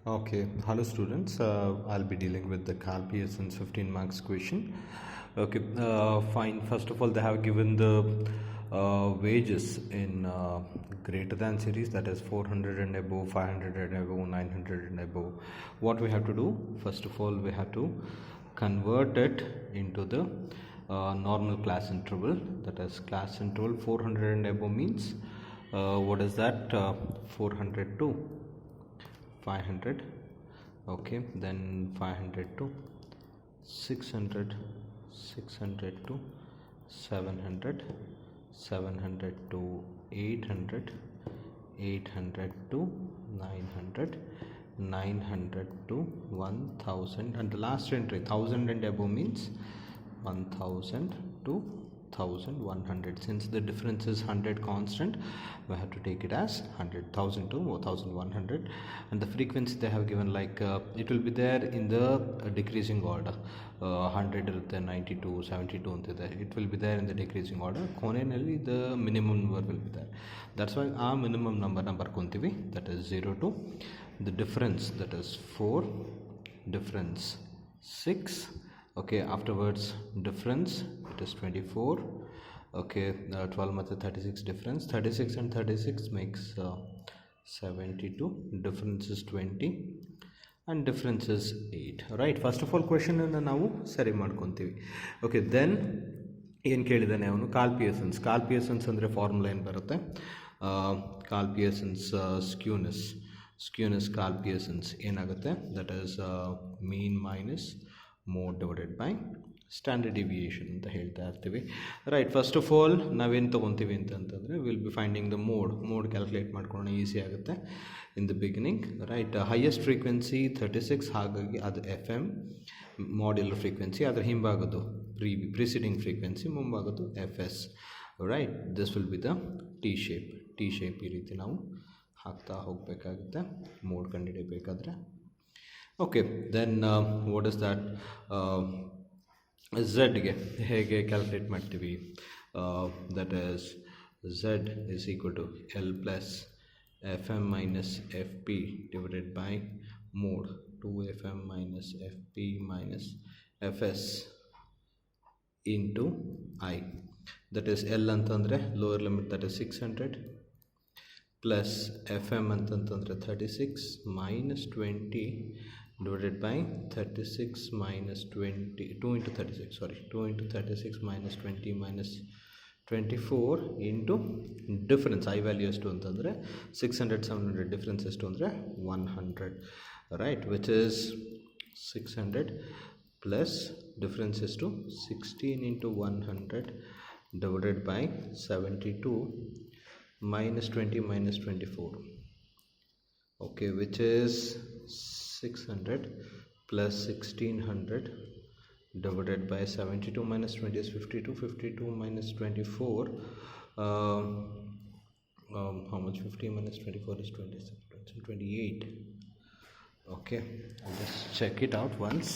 Okay, hello students. I'll be dealing with the Carl Pearson's 15 marks question. Okay, fine. First of all, they have given the wages in greater than series, that is 400 and above, 500 and above, 900 and above. What we have to do? First of all, we have to convert it into the normal class interval, that is class interval 400 and above means what is that? 400 to 500. Okay, then 500 to 600, 600 to 700, 700 to 800, 800 to 900, 900 to 1000, and the last entry 1000 and above means 1000 to 1100. Since the difference is 100 constant, we have to take it as 100,000 to 1100. And the frequency they have given, like it will be there in the decreasing order. 100 irutte, 92, 72 ಅಂತಿದೆ. It will be there in the decreasing order. ಕೊನೆಯಲ್ಲಿ the minimum number will be there. That's why ಆ minimum number ಬರ್ಕೊಂತೀವಿ, that is 0 to the difference, that is 4, difference 6. Okay, afterwards difference, it is 24. Okay, 12 ಮತ್ತು 36 difference, 36 and 36 makes 72, difference is 20 and difference is 8. Right, first of all question ಅನ್ನು ನಾವು ಸರಿ ಮಾಡ್ಕೊತೀವಿ. Okay, then ಏನು ಕೇಳಿದ್ದಾನೆ ಅವನು? ಕಾಲ್ Pearson's ಅಂದರೆ formula ಏನು ಬರುತ್ತೆ? ಕಾಲ್ ಪಿಯರ್ಸನ್ಸ್ ಸ್ಕ್ಯೂನೆಸ್ ಕಾಲ್ ಪಿಯರ್ಸನ್ಸ್ ಏನಾಗುತ್ತೆ? That is mean minus mode divided by standard deviation ಅಂತ ಹೇಳ್ತಾ ಇರ್ತೀವಿ. ರೈಟ್, ಫಸ್ಟ್ ಆಫ್ ಆಲ್ ನಾವೇನು ತೊಗೊತೀವಿ ಅಂತಂದರೆ will be finding the mode calculate ಮಾಡ್ಕೊಳ್ಳೋಣ, ಈಸಿ ಆಗುತ್ತೆ in the beginning. Right, highest frequency 36, ಹಾಗಾಗಿ ಅದು ಎಫ್ ಎಮ್ ಮಾಡ್ಯುಲರ್ ಫ್ರೀಕ್ವೆನ್ಸಿ, ಅದರ ಹಿಂಭಾಗದು ಪ್ರಿಸಿಡಿಂಗ್ ಫ್ರೀಕ್ವೆನ್ಸಿ, ಮುಂಭಾಗದು F S. Right, this will be the T shape ಈ ರೀತಿ ನಾವು ಹಾಕ್ತಾ ಹೋಗಬೇಕಾಗುತ್ತೆ ಮೋಡ್ ಕಂಡುಹಿಡಿಯಬೇಕಾದ್ರೆ. Okay, then what is that? Z ಗೆ ಹೇಗೆ ಕ್ಯಾಲ್ಕುಲೇಟ್ ಮಾಡ್ತೀವಿ? That is Z is equal to L plus Fm minus Fp divided by mode 2Fm minus Fp minus Fs into I. That is L ಅಂತಂದರೆ lower limit, that is 600, plus Fm ಅಂತಂತಂದರೆ 36 minus 20 divided by 36 minus 20, 2 into 36 minus 20 minus 24 into difference. I value ಎಷ್ಟು ಅಂತಂದರೆ 600, 700, difference ಎಷ್ಟು ಅಂದರೆ 100. Right, which is 600 plus difference is to 16 into 100 divided by 72 minus 20 minus 24. Okay, which is 600 plus 1600 divided by 72 minus 20 is 52, 52 minus 24, how much? 50 minus 24 is 28. Okay, I'll just check it out once.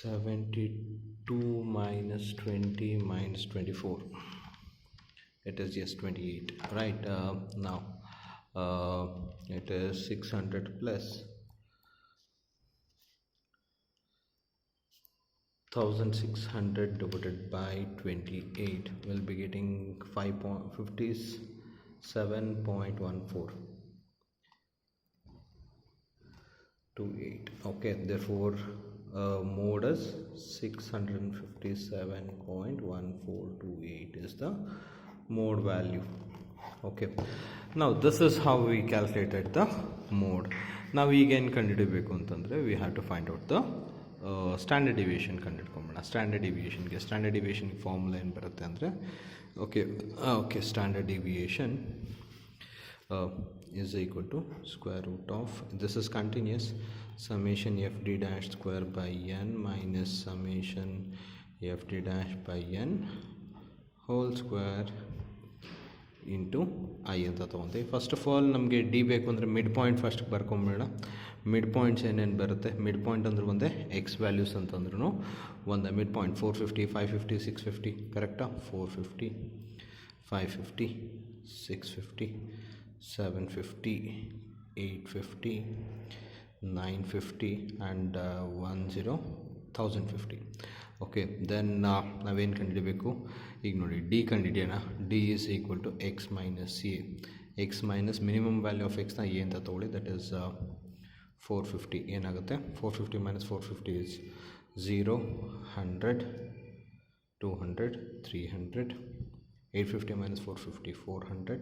72 minus 20 minus 24, it is just 28. Right, now it is 600 plus 1600 divided by 28, we'll be getting 57.1428. Okay, therefore mode is 657.1428 is the mode value. Okay, now this is how we calculated the mode. Now ಈಗೇನು ಕಂಡುಹಿಡಬೇಕು ಅಂತಂದರೆ we have to find out the standard deviation ಕಂಡುಹಿಡ್ಕೊಂಬೋಣ. Standard ಡಿವಿಯೇಷನ್ಗೆ formula ಏನು ಬರುತ್ತೆ ಅಂದರೆ, okay standard deviation is equal to square root of, this is continuous, summation fd dash square by n minus summation fd dash by n whole square into I ಅಂತ ತೊಗೊತೀವಿ. First of all ನಮಗೆ D ಬೇಕು ಅಂದರೆ mid point first ಬರ್ಕೊಂಬೇಡ. Mid points ಏನೇನು ಬರುತ್ತೆ? Mid point ಅಂದ್ರೆ ಒಂದೇ, ಎಕ್ಸ್ ವ್ಯಾಲ್ಯೂಸ್ ಅಂತಂದ್ರೂ ಒಂದೇ. ಮಿಡ್ ಪಾಯಿಂಟ್ 450, 550, 650, ಕರೆಕ್ಟಾ? 450, 550, 650, 750, 850, 950 and 1050. ಓಕೆ, ದೆನ್ ನಾವೇನು ಕಂಡುಹಿಡಬೇಕು ಈಗ ನೋಡಿ, ಡಿ ಕಂಡುಹಿಡಿಯೋಣ. D is equal to X minus A. X minus minimum value of ಎಕ್ಸ್ನ ಎ ಅಂತ ತೊಗೊಳ್ಳಿ, ದಟ್ ಈಸ್ 450. ಏನಾಗುತ್ತೆ? 450 minus 450 is 0, 100, 200, 300, 850 minus 450, 400,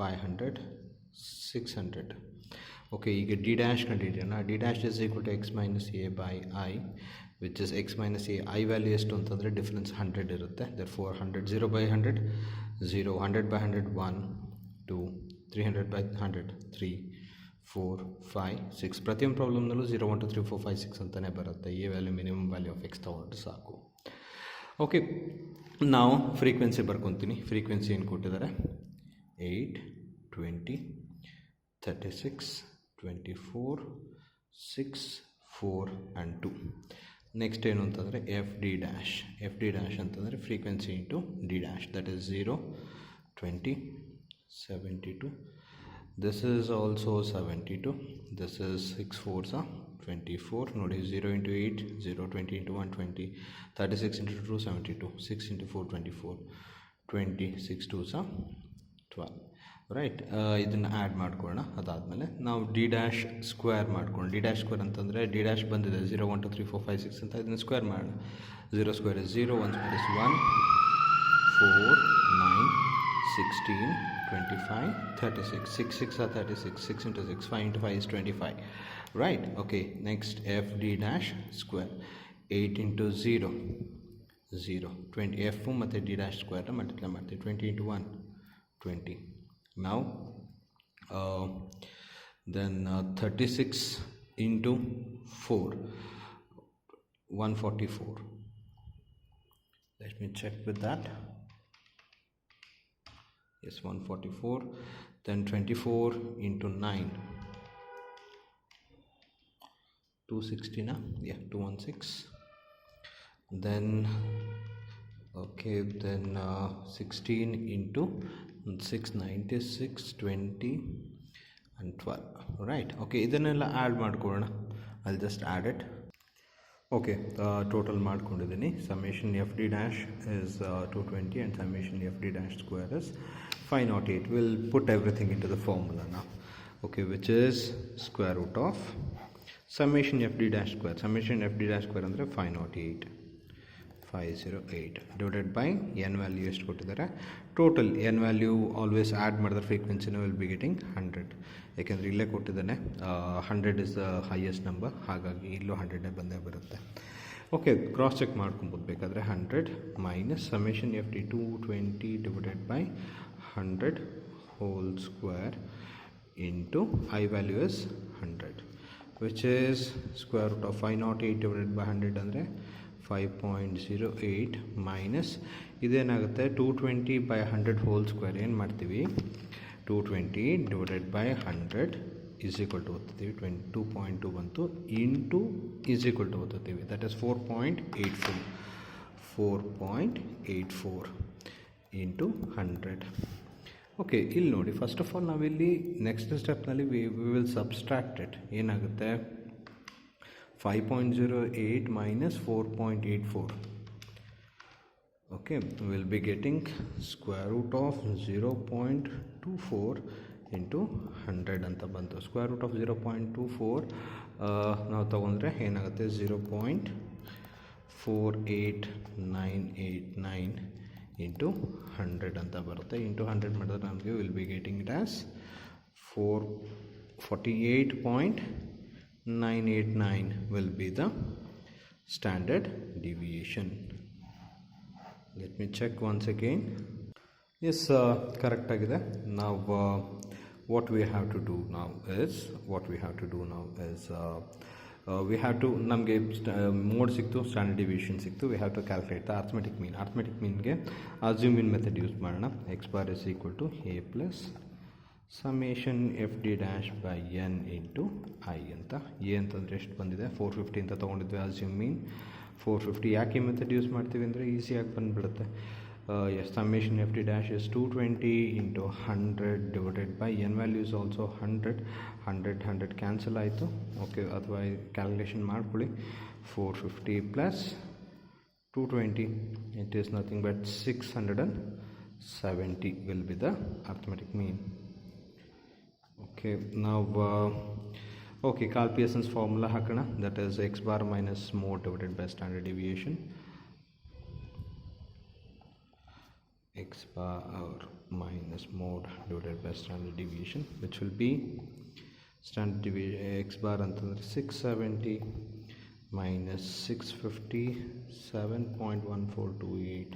500, 600. ಓಕೆ, ಈಗ ಡಿ ಡ್ಯಾಶ್ ಕಂಡುಹಿಡಿಯೋಣ. D dash is equal to X minus A by I, which is X minus A. I value ಎಷ್ಟು ಅಂತಂದರೆ difference 100 ಇರುತ್ತೆ. ದರ್ 400, 0 by 100, 0, 100 by 100, 1, 2, 300 by 100, 3, 4, 5, 6. ಪ್ರತಿಯೊಂದು ಪ್ರಾಬ್ಲಮ್ನಲ್ಲೂ 0, 1, 2, 3, 4, 5, 6 ಅಂತಲೇ ಬರುತ್ತೆ. A value minimum value of X ತೊಗೊಂಡ್ರೆ ಸಾಕು. ಓಕೆ, ನಾವು ಫ್ರೀಕ್ವೆನ್ಸಿ ಬರ್ಕೊತೀನಿ. ಫ್ರೀಕ್ವೆನ್ಸಿ ಏನು ಕೊಟ್ಟಿದ್ದಾರೆ? 8, 20, 36, 24, 6, 4 and 2. ನೆಕ್ಸ್ಟ್ ಏನು ಅಂತಂದರೆ F D dash. F D dash ಅಂತಂದರೆ frequency into D dash, that is 0, 20, 72. This is also 72. This is 6 4s are 24. ನೋಡಿ, 0 into 8, 0, 20 into 1, 20, 36 into 2, 72, 6 into 4, 24, 20, 6 2s are 12. Right, ಇದನ್ನು add ಮಾಡ್ಕೊಳ್ಳೋಣ. ಅದಾದಮೇಲೆ ನಾವು ಡಿ ಡ್ಯಾಶ್ ಸ್ಕ್ವೇರ್ ಮಾಡ್ಕೊಳ್ಳೋಣ. D dash square ಅಂತಂದರೆ D dash ಬಂದಿದೆ 0, 1, 2, 3, 4, 5, 6 ಅಂತ. ಇದನ್ನು ಸ್ಕ್ವೇರ್ ಮಾಡೋಣ. 0 square is 0, 1 square is 1, 4, 9, 16, 25, 36. 6 6 are 36. 6 into 6, 5 into 5 is 25. Right? Okay. Next, f d dash square. 8 into 0, 0. 20. F ಮತ್ತು d dash square multiply ಮಾಡ್ತೀವಿ. 20 into 1, 20. Now, then 36 into 4, 144. Let me check with that. Yes, 144. Then 24 into 9, 260 na? Yeah, 216. Then okay, then 16 into 6, 96, 20 and 12. Right? Okay, ಇದನ್ನೆಲ್ಲ add ಮಾಡ್ಕೊಳ್ಳೋಣ. I'll just add it. Okay, total ಮಾಡ್ಕೊಂಡಿದ್ದೀನಿ. Summation F D dash is 220 and summation F D dash square is 508. We'll put everything into the formula now. Okay, which is square root of summation F D dash square. Summation F D dash square ಅಂದರೆ 508 divided by N value ಎಷ್ಟು ಕೊಟ್ಟಿದ್ದಾರೆ? Total N value always add ಮಾಡಿದ್ರೆ ಫ್ರೀಕ್ವೆನ್ಸಿನ will be getting 100. ಯಾಕೆಂದರೆ ಇಲ್ಲೇ ಕೊಟ್ಟಿದ್ದಾನೆ 100 is the highest number, ಹಾಗಾಗಿ ಇಲ್ಲೂ 100 ಬಂದೇ ಬರುತ್ತೆ. ಓಕೆ, ಕ್ರಾಸ್ ಚೆಕ್ ಮಾಡ್ಕೊಬೋದು ಬೇಕಾದರೆ. 100 minus summation F D 220 divided by 100 whole square into I value is 100, which is square root of 508 divided by 100 ಅಂದರೆ 5.08 ಮೈನಸ್ ಇದೇನಾಗುತ್ತೆ 220 by 100 ಹೋಲ್ ಸ್ಕ್ವೇರ್. ಏನು ಮಾಡ್ತೀವಿ? 220 divided by 100 is equal to ಓದ್ತೀವಿ 2.2 ಬಂತು into is equal to ಓದ್ತೀವಿ, that is 4.84 into 100. Okay, ಇಲ್ಲಿ ನೋಡಿ, first of all ನಾವಿಲ್ಲಿ ನೆಕ್ಸ್ಟ್ ಸ್ಟೆಪ್ನಲ್ಲಿ ವಿ ವಿಲ್ ಸಬ್ಸ್ಟ್ರಾಕ್ಟ್ ಇಟ್. ಏನಾಗುತ್ತೆ? 5.08 minus 4.84. Okay, we will be getting square root of 0.24 into 100 ಅಂತ ಬಂತು. ಸ್ಕ್ವೇರ್ ರೂಟ್ ಆಫ್ 0.24 ನಾವು ತಗೊಂಡ್ರೆ ಏನಾಗುತ್ತೆ? 0.48989 ಇಂಟು 100 ಅಂತ ಬರುತ್ತೆ. ಇಂಟು 100 ಮಾಡಿದ್ರೆ ನಮಗೆ will be getting it as 448.989 will be the standard deviation. Let me check once again. Yes, correct agide. Now what we have to do now is we have to ನಮಗೆ mode ಸಿಕ್ತು, standard deviation ಸಿಕ್ತು. We have to calculate the arithmetic mean. Arithmetic ಮೀನ್ಗೆ assume in method use ಮಾಡೋಣ. X bar is equal to A plus summation F D dash by N into I ಅಂತ. A ಅಂತಂದರೆ ಎಷ್ಟು ಬಂದಿದೆ? 450 ಅಂತ ತೊಗೊಂಡಿದ್ವಿ. Assume ಮೀನ್ 450. ಯಾಕೆ ಈ ಮೆಥಡ್ ಯೂಸ್ ಮಾಡ್ತೀವಿ ಅಂದರೆ ಈಸಿಯಾಗಿ ಬಂದುಬಿಡುತ್ತೆ. Yes, summation ft dash is 220 into 100 divided by n value is also 100 cancel ಆಯಿತು. ಓಕೆ, ಅಥವಾ ಕ್ಯಾಲ್ಕುಲೇಷನ್ ಮಾಡ್ಕೊಳ್ಳಿ. 450 plus 220, it is nothing but 670 will be the arithmetic mean. Okay, now okay, Carl Pearson's formula ಹಾಕೋಣ. That is x bar minus mode divided by standard deviation. X bar minus mode divided by standard deviation, which will be standard deviation x bar ಅಂತಂದ್ರೆ 670 minus 650 7.1428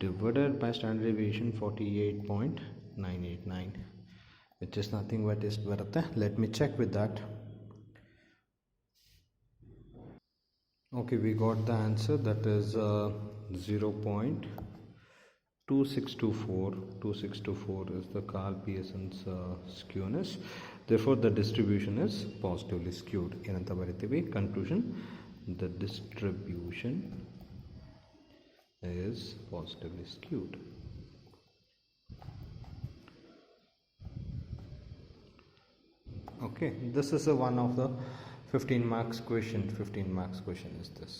divided by standard deviation 48.989, which is nothing but is ಬರುತ್ತೆ. Let me check with that. Okay, we got the answer. That is 0.2624 is the Carl Pearson's skewness. Therefore the distribution is positively skewed. ಏನಂತ ಬರಿತೀವಿ? Conclusion, the distribution is positively skewed. Okay, this is one of the 15 marks question is this.